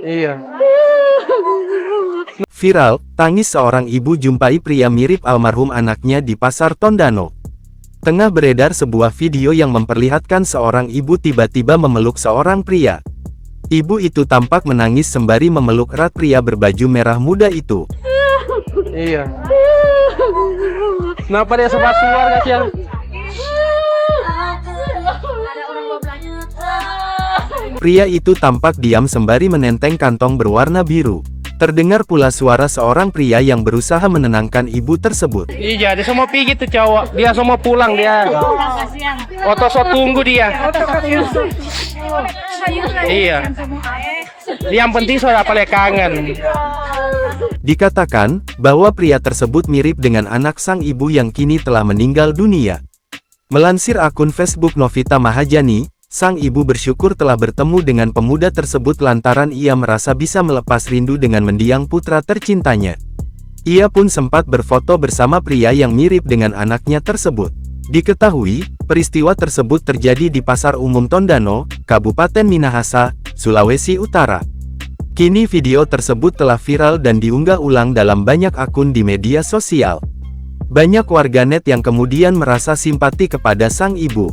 Iya. Viral, tangis seorang ibu jumpai pria mirip almarhum anaknya di Pasar Tondano. Tengah beredar sebuah video yang memperlihatkan seorang ibu tiba-tiba memeluk seorang pria. Ibu itu tampak menangis sembari memeluk erat pria berbaju merah muda itu. Iya. Kenapa dia sempat keluar kasihan? Pria itu tampak diam sembari menenteng kantong berwarna biru. Terdengar pula suara seorang pria yang berusaha menenangkan ibu tersebut. Iya, dia semua pergi tuh cowok. Dia semua pulang dia. Otoso tunggu dia. Iya. Yang penting soal apa kangen. Dikatakan bahwa pria tersebut mirip dengan anak sang ibu yang kini telah meninggal dunia. Melansir akun Facebook Novita Mahajani, sang ibu bersyukur telah bertemu dengan pemuda tersebut lantaran ia merasa bisa melepas rindu dengan mendiang putra tercintanya. Ia pun sempat berfoto bersama pria yang mirip dengan anaknya tersebut. Diketahui, peristiwa tersebut terjadi di Pasar Umum Tondano, Kabupaten Minahasa, Sulawesi Utara. Kini video tersebut telah viral dan diunggah ulang dalam banyak akun di media sosial. Banyak warganet yang kemudian merasa simpati kepada sang ibu.